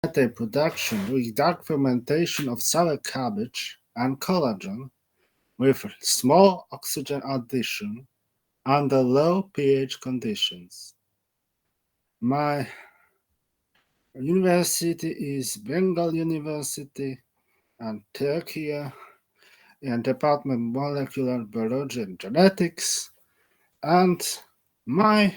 methane production during dark fermentation of sour cabbage and collagen with small oxygen addition under low pH conditions. My university is Bengal University and Turkey and Department of Molecular Biology and Genetics. And my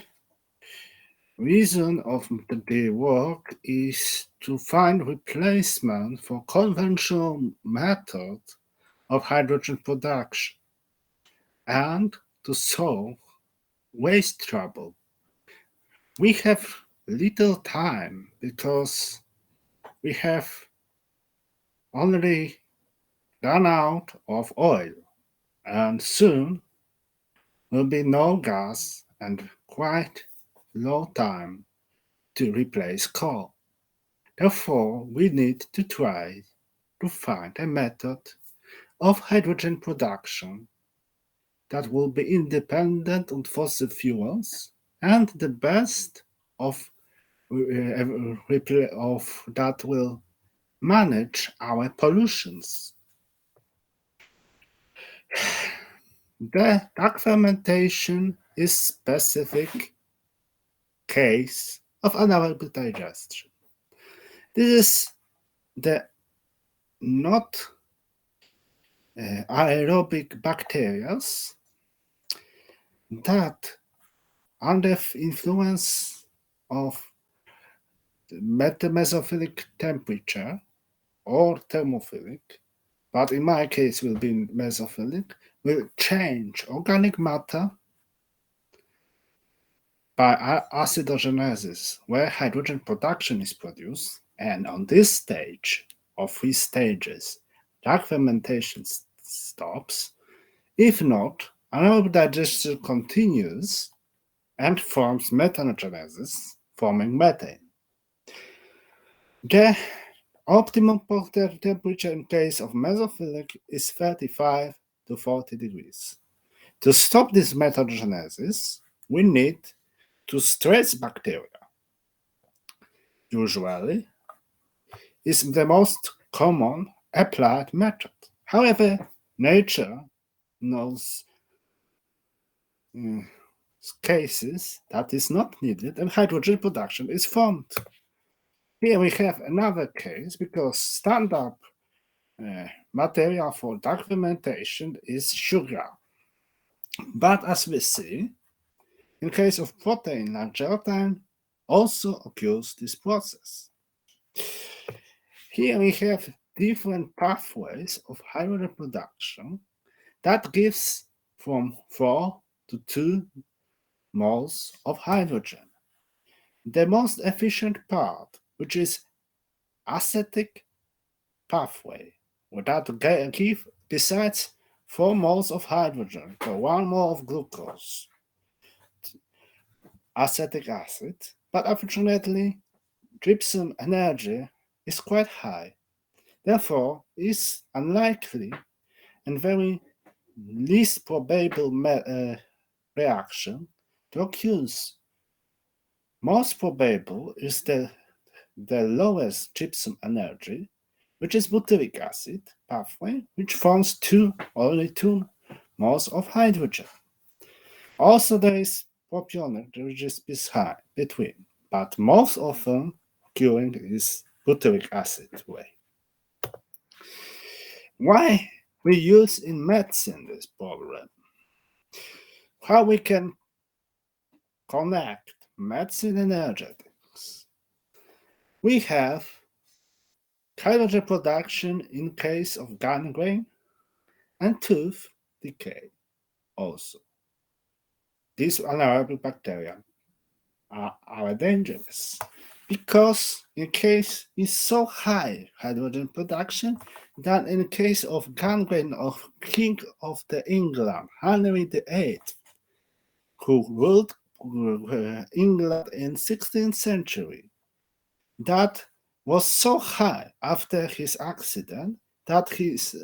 reason of the work is to find replacement for conventional method of hydrogen production and to solve waste trouble. We have little time because we have already run out of oil and soon will be no gas and quite low time to replace coal. Therefore, we need to try to find a method of hydrogen production that will be independent on fossil fuels and the best of, that will manage our pollutions. The dark fermentation is specific case of anaerobic digestion. This is the not aerobic bacteria that, under influence of mesophilic temperature or thermophilic, but in my case will be mesophilic, will change organic matter by acidogenesis, where hydrogen production is produced, and on this stage of 3 stages, dark fermentation stops. If not, anaerobic digestion continues and forms methanogenesis, forming methane. The optimum temperature in case of mesophilic is 35 to 40 degrees. To stop this methanogenesis, we need to stress bacteria. Usually, is the most common applied method. However, nature knows cases that is not needed and hydrogen production is formed. Here we have another case because standard material for dark fermentation is sugar. But as we see, in case of protein like gelatin, also occurs this process. Here we have different pathways of hydrogen production that gives from 4 to 2 moles of hydrogen. The most efficient part, which is acetic pathway, that give besides 4 moles of hydrogen for 1 mole of glucose, acetic acid, but unfortunately gypsum energy is quite high. Therefore, it's unlikely and very least probable reaction to occur. Most probable is the lowest gypsum energy, which is butyric acid pathway, which forms only 2 moles of hydrogen. Also, there is propionic, which is between, but most often occurring is butyric acid way. Why we use in medicine this problem? How we can connect medicine and energetics? We have hydrogen production in case of gangrene and tooth decay also. These anaerobic bacteria are dangerous because in case is so high hydrogen production that in case of gangrene of King of the England, Henry VIII, who ruled England in 16th century, that was so high after his accident that his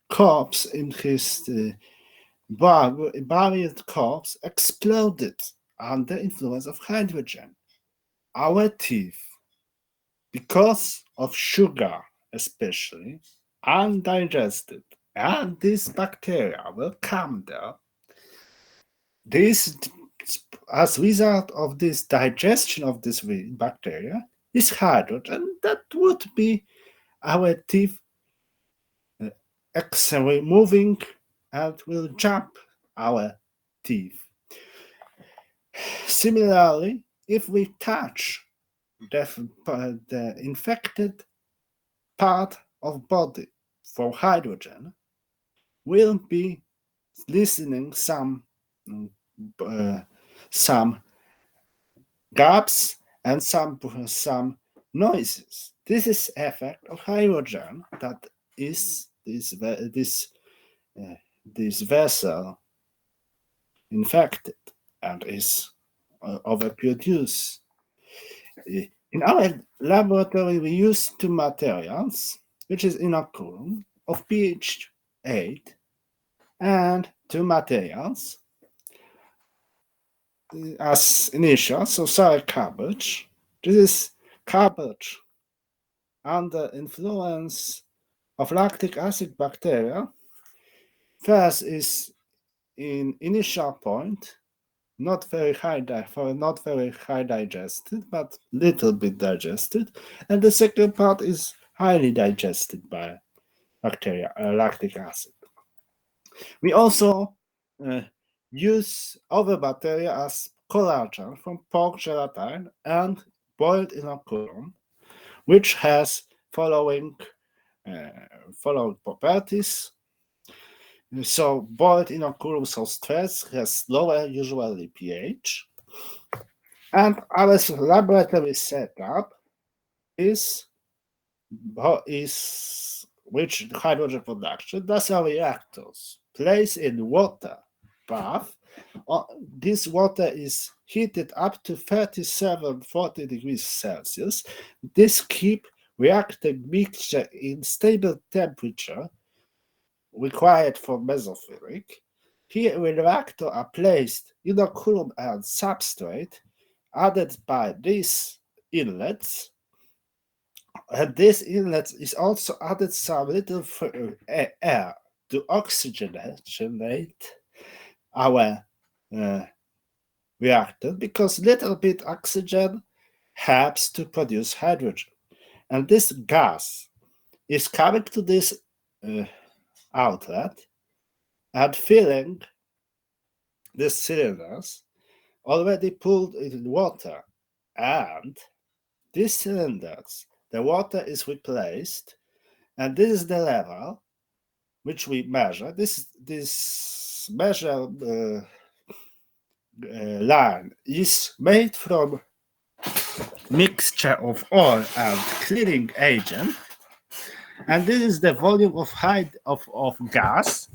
corpse in his buried corpse exploded under influence of hydrogen. Our teeth because of sugar, especially undigested, and this bacteria will come there. This, as result of this digestion of this bacteria, is hydrogen that would be our teeth moving and will jump our teeth. Similarly, if we touch the infected part of body for hydrogen, we'll be listening some gaps and some noises. This is effect of hydrogen that is this vessel infected and is overproduced. In our laboratory, we use two materials, which is inoculum of pH 8 and two materials as initial, so sour cabbage. This is cabbage under influence of lactic acid bacteria. First is in initial point, not very high digested, but little bit digested, and the second part is highly digested by bacteria, lactic acid. We also use other bacteria as collagen from pork gelatin and boiled inoculum, which has following properties. So boiled inoculum stress has lower usually pH, and our laboratory setup is which hydrogen production. That's our reactors placed in water bath. This water is heated up to 37-40 degrees Celsius. This keep reactor mixture in stable temperature required for mesophilic. Here in the reactor are placed inoculum and substrate added by these inlets, and this inlet is also added some little air to oxygenate our reactor, because little bit oxygen helps to produce hydrogen, and this gas is coming to this outlet and filling these cylinders already pulled in water, and these cylinders, the water is replaced, and this is the level which we measure. This measure line is made from mixture of oil and cleaning agent, and this is the volume of gas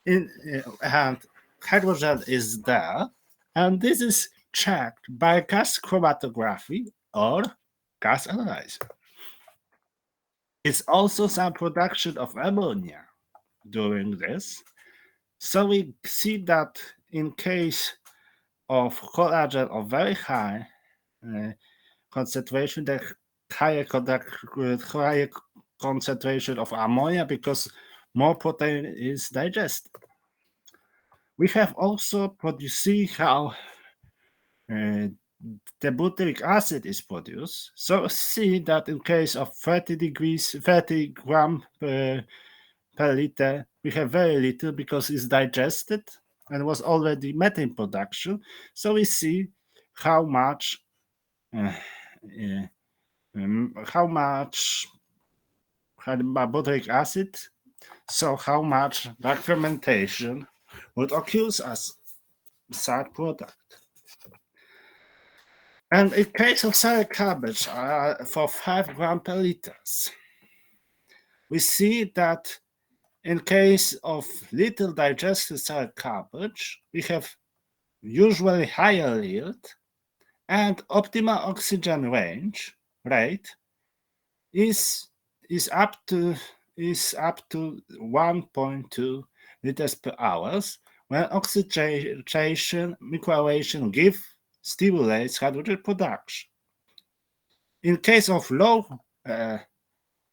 in, and hydrogen is there, and this is checked by gas chromatography or gas analyzer. It's also some production of ammonia during this. So we see that in case of collagen of very high concentration, the higher concentration of ammonia, because more protein is digested. We have also produced how the butyric acid is produced. So see that in case of 30 gram per liter, we have very little because it's digested and was already methane production. So we see how much butyric acid, so how much that fermentation would occur as side product. And in case of sour cabbage, for 5 gram per liters, we see that in case of little digested sour cabbage, we have usually higher yield, and optimal oxygen rate is up to 1.2 liters per hour when oxidation microaeration stimulates hydrogen production. In case of low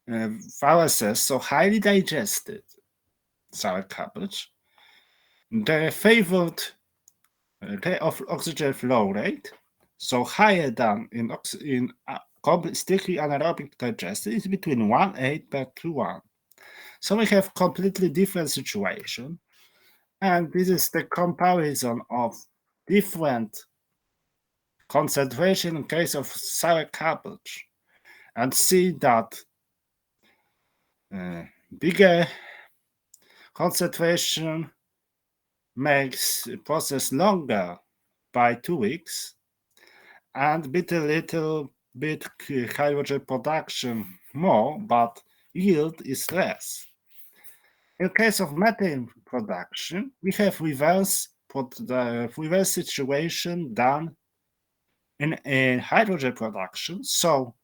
viruses, so highly digested sour cabbage, the favored rate of oxygen flow rate, so higher than in strictly anaerobic digestion, is between 1.8 per to 1. So we have completely different situation, and this is the comparison of different concentration in case of sour cabbage, and see that bigger concentration makes the process longer by 2 weeks, and a little bit hydrogen production more, but yield is less. In case of methane production, we have reverse situation done in hydrogen production. So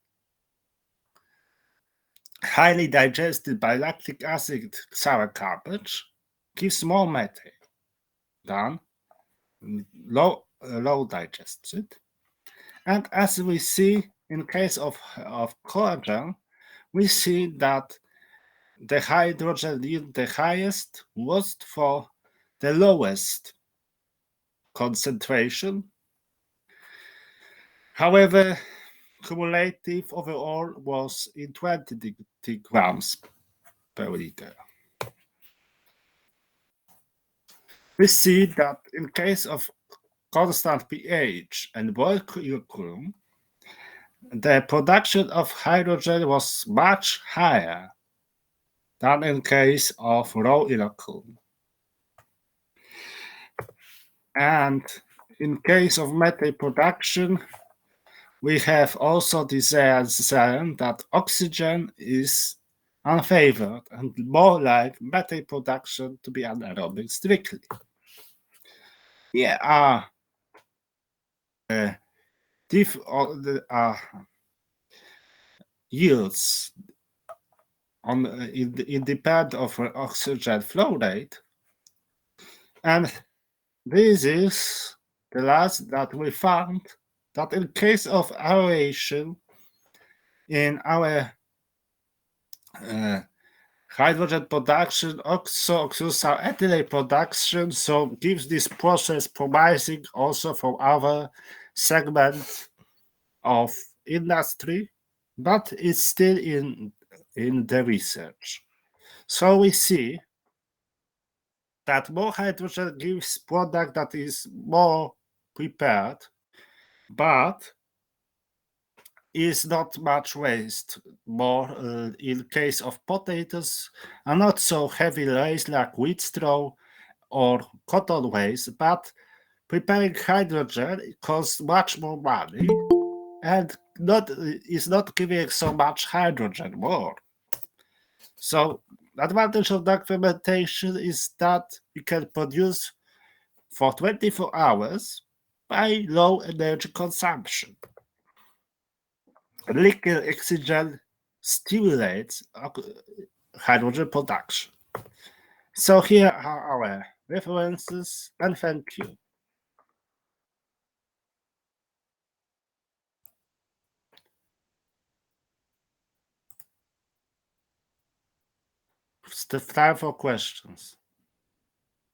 highly digested by lactic acid sour cabbage gives more methane than low digested. And as we see in case of collagen, we see that the hydrogen yield the highest was for the lowest concentration. However, cumulative overall was in 20 grams per liter. We see that in case of constant pH and boil curriculum, the production of hydrogen was much higher than in case of raw inoculum. And in case of methane production, we have also desired that oxygen is unfavored and more like methane production to be anaerobic strictly. Here are yields on independent of oxygen flow rate, and this is the last that we found that in case of aeration in our hydrogen production, oxoxyl ethylene production, so gives this process promising also for other segments of industry, but it's still in the research. So we see that more hydrogen gives product that is more prepared, but is not much waste. More in case of potatoes are not so heavy waste like wheat straw or cotton waste, but preparing hydrogen costs much more money and is not giving so much hydrogen more. So the advantage of dark fermentation is that you can produce for 24 hours by low energy consumption. Liquid oxygen stimulates hydrogen production. So here are our references, and thank you. It's the time for questions.